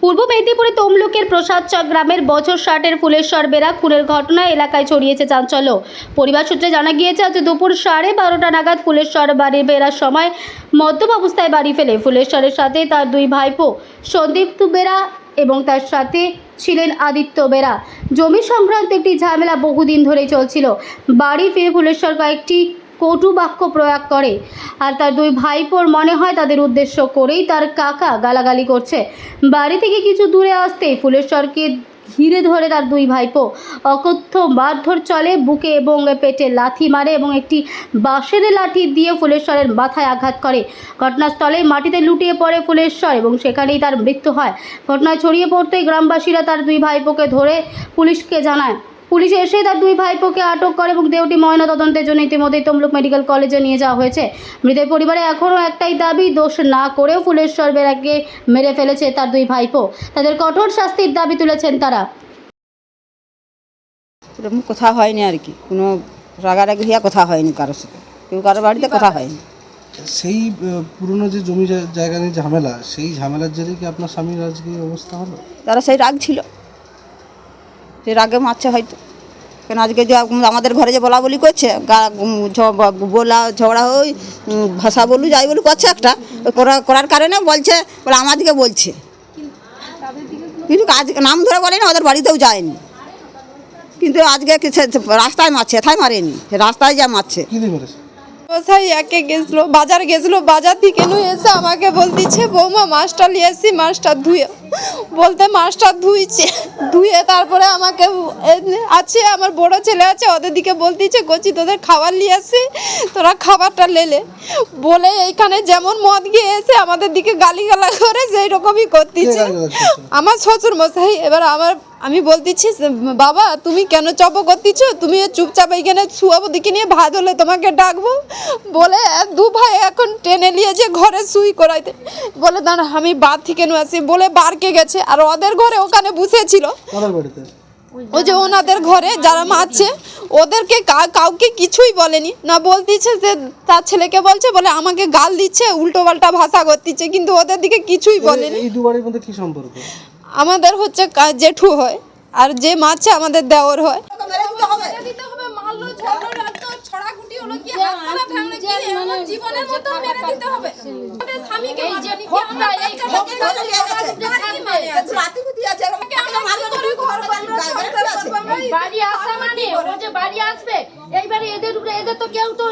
পূর্ব মেদিনীপুরে তমলুকের প্রসাদচক গ্রামের বছর 60-এর ফুলেশ্বর বেরা খুনের ঘটনায় এলাকায় ছড়িয়েছে চাঞ্চল্য। পরিবার সূত্রে জানা গিয়েছে, আজ দুপুর 12:30 নাগাদ ফুলেশ্বর বাড়ি বেরার সময় মদ্যপ অবস্থায় বাড়ি ফেলে ফুলেশ্বরের সাথে তার দুই ভাইপো সন্দীপ বেরা এবং তার সাথে ছিলেন আদিত্য বেরা। জমি সংক্রান্ত একটি ঝামেলা বহুদিন ধরেই চলছিল। বাড়ি ফিরে ফুলেশ্বর কয়েকটি কটু বাক্য প্রয়োগ করে আর তার দুই ভাইপোর মনে হয় তাদের উদ্দেশ্য করেই তার কাকা গালাগালি করছে। বাড়ি থেকে কিছু দূরে আসতেই ফুলেশ্বরকে ঘিরে ধরে তার দুই ভাইপো অকথ্য মারধর চলে, বুকে এবং পেটে লাথি মারে এবং একটি বাঁশের লাঠি দিয়ে ফুলেশ্বরের মাথায় আঘাত করে। ঘটনাস্থলে মাটিতে লুটিয়ে পড়ে ফুলেশ্বর এবং সেখানেই তার মৃত্যু হয়। ঘটনায় ছড়িয়ে পড়তেই গ্রামবাসীরা তার দুই ভাইপোকে ধরে পুলিশকে জানায়। পুলিশ এসে তার দুই ভাইপোকে আটক করে এবং দেহটি ময়নাতদন্তের জন্য ইতিমধ্যেই তমলুক মেডিকেল কলেজে নিয়ে যাওয়া হয়েছে। মৃতের পরিবারে এখনও একটাই দাবি, দোষ না করেও ফুলেশ্বর বেরাকে মেরে ফেলেছে তার দুই ভাইপো। তাদের কঠোর শাস্তির দাবি তুলেছেন তারা। এরকম কথা হয়নি আর কি, কোনো রাগারাগি হইয়া কথা হয়নি কারোর সাথে, কেউ কারোর বাড়িতে কথা হয়নি। সেই পুরনো যে জমি জায়গা নিয়ে ঝামেলা, সেই ঝামেলার জেরে কি আপনার স্বামীর আজকে এই অবস্থা হলো? তারা সেই রাগ ছিল, সেই রাগে মারছে হয়তো। কেন আজকে যে আমাদের ঘরে যে বলা বলি করছে, বলা ঝগড়া হই ভাষা বলু যাই বলু করছে একটা, করার কারণে বলছে বলে আমাদেরকে বলছে, কিন্তু আজ নাম ধরে বলেনি, ওদের বাড়িতেও যায়নি, কিন্তু আজকে রাস্তায় মারছে, এথায় মারেনি, রাস্তায় যা মারছে। কি দিয়ে মেরেছে? কোথায় একে গেছিল, বাজার গেছিল, বাজার থেকে নিয়ে এসে আমাকে বলতেছে বৌমা মাছটা নিয়ে এসি, মাছটা ধুয়ে বলতে মাছটা ধুয়ে তারপরে আমাকে আছে আমার বড় ছেলে আছে, ওদের দিকে বলতেছে কচি তোদের খাবার নিয়ে আসি, তোরা খাবারটা লেলে বলে এইখানে যেমন মদ গিয়ে এসে আমাদের দিকে গালিগালা করে সেই রকমই করতেছে আমার শ্বশুর মশাই। এবার আমি বলতেছি বাবা তুমি কেন চপ করতেছো, তুমি চুপচাপ এইখানে শুয়াবো, দিকে নিয়ে ভাত হলে তোমাকে ডাকবো বলে দু ভাই এখন টেনে নিয়েছে ঘরে শুই করাইতে, বলে দাঁড়া আমি বার থেকে নিয়ে আসি বলে বারকে গেছে। আর ওদের ঘরে ওখানে বসেছিল, ওই যে ওনাদের ঘরে যারা মারছে ওদেরকে কাউকে কিছুই বলেনি না, বলতেছে যে তার ছেলেকে বলছে বলে আমাকে গাল দিচ্ছে, উল্টো পাল্টা ভাষা করতেছে, কিন্তু ওদের দিকে কিছুই বলেনি। এই দুবারের মধ্যে কি সম্পর্ক? আমাদের হচ্ছে জেঠু হয় আর যে মারছে আমাদের দেওর হয়। বাড়ি আসা মানে ও যে বাড়ি আসবে এইবারে এদের তো কেউ তো